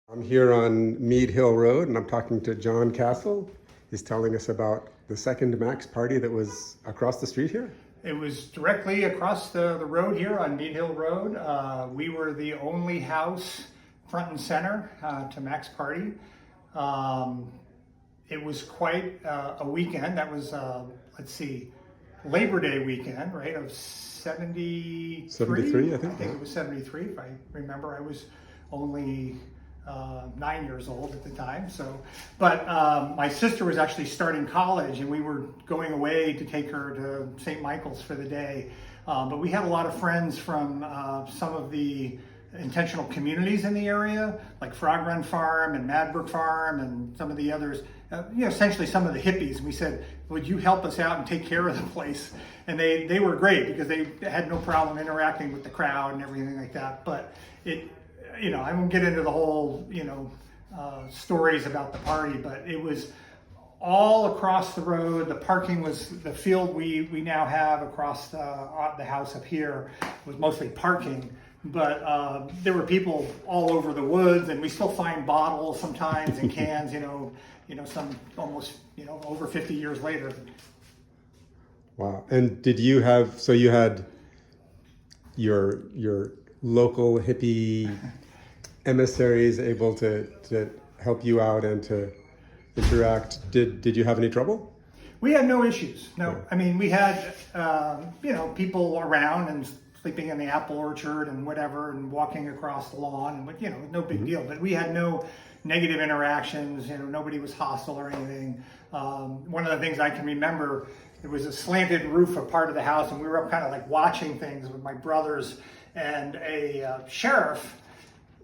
I'm here on Mead Hill Road and I'm talking to John Castle. He's telling us about the second Max party that was across the street here. It was directly across the road here on Mead Hill Road. We were the only house front and center to Max Party. It was quite a weekend. That was, let's see, Labor Day weekend, right, of 73? 73, I think. I think it was 73, if I remember. I was only 9 years old at the time. But my sister was actually starting college, and we were going away to take her to St. Michael's for the day. But we had a lot of friends from some of the intentional communities in the area, like Frog Run Farm and Madbrook Farm, and some of the others. Essentially some of the hippies. We said, "Would you help us out and take care of the place?" And they were great because they had no problem interacting with the crowd and everything like that. But I won't get into the whole, stories about the party, but it was all across the road. The parking was the field we now have across the house up here was mostly parking, but there were people all over the woods, and we still find bottles sometimes and cans, some almost, over 50 years later. Wow. And you had your local hippie emissaries able to help you out and to interact. Did you have any trouble? We had no issues. No, Yeah. I mean, we had, people around and sleeping in the apple orchard and whatever, and walking across the lawn, and no big deal. But we had no negative interactions. Nobody was hostile or anything. One of the things I can remember, there was a slanted roof, a part of the house, and we were up kind of like watching things with my brothers, and a sheriff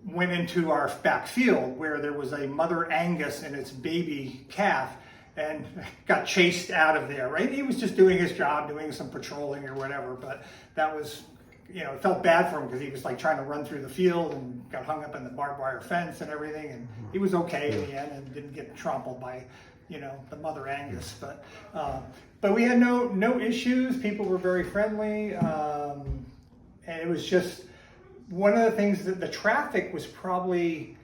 went into our back field where there was a mother Angus and its baby calf, and got chased out of there, right? He was just doing his job, doing some patrolling or whatever, but that was, it felt bad for him because he was like trying to run through the field and got hung up in the barbed wire fence and everything, and he was okay in the end and didn't get trampled by, the mother Angus. But we had no issues. People were very friendly, and it was just one of the things that the traffic was probably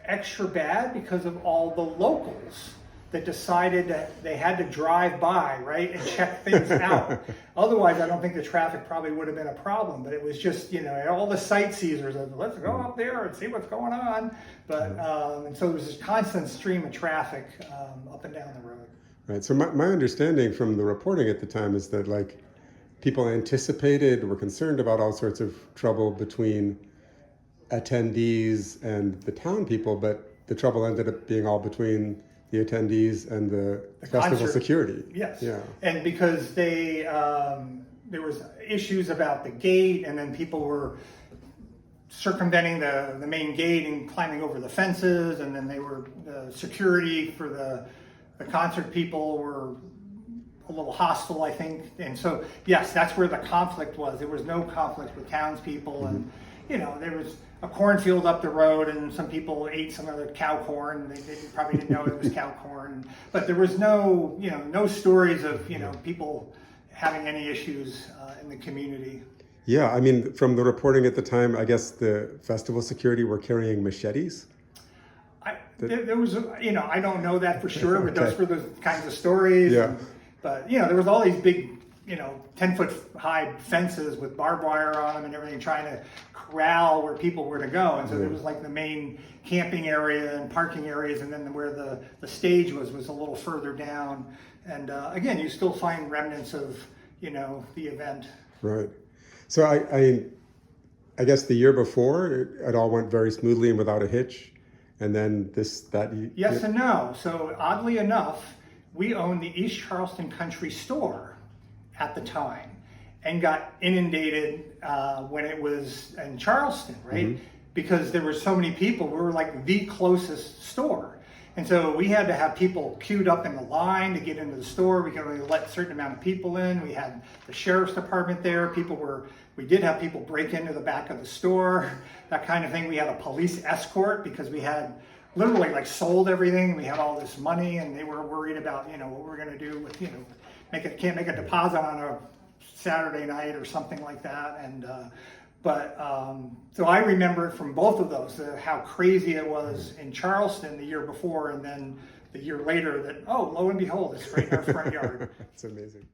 extra bad because of all the locals that decided that they had to drive by, right, and check things out. Otherwise, I don't think the traffic probably would have been a problem. But it was just, all the sightseers, let's go up there and see what's going on. But and so there was this constant stream of traffic up and down the road. Right. So my understanding from the reporting at the time is that people were concerned about all sorts of trouble between attendees and the town people, but the trouble ended up being all between the attendees and the festival concert security. Yes. Yeah. And because there was issues about the gate, and then people were circumventing the main gate and climbing over the fences, and then the security for the concert people were a little hostile, I think. And so, yes, that's where the conflict was. There was no conflict with townspeople. And, there was a cornfield up the road, and some people ate some of the cow corn. They probably didn't know it was cow corn. But there was no stories of, people having any issues in the community. Yeah, I mean, from the reporting at the time, I guess the festival security were carrying machetes. There was, I don't know that for sure, but those were the kinds of stories. Yeah. But, there was all these big, 10-foot high fences with barbed wire on them and everything, trying to corral where people were to go. And so there was like the main camping area and parking areas, and then where the stage was a little further down. And again, you still find remnants of, the event. Right. So I guess the year before, it all went very smoothly and without a hitch. And then Yes and no. So oddly enough, we owned the East Charleston Country Store at the time, and got inundated when it was in Charleston, right? Mm-hmm. Because there were so many people. We were like the closest store. And so we had to have people queued up in the line to get into the store. We could only let a certain amount of people in. We had the sheriff's department there. We did have people break into the back of the store, that kind of thing. We had a police escort because we had literally sold everything. We had all this money, and they were worried about, what we're going to do with, can't make a deposit on a Saturday night or something like that. And But so I remember it from both of those, how crazy it was in Charleston the year before, and then the year later that, oh, lo and behold, it's right in our front yard. It's amazing.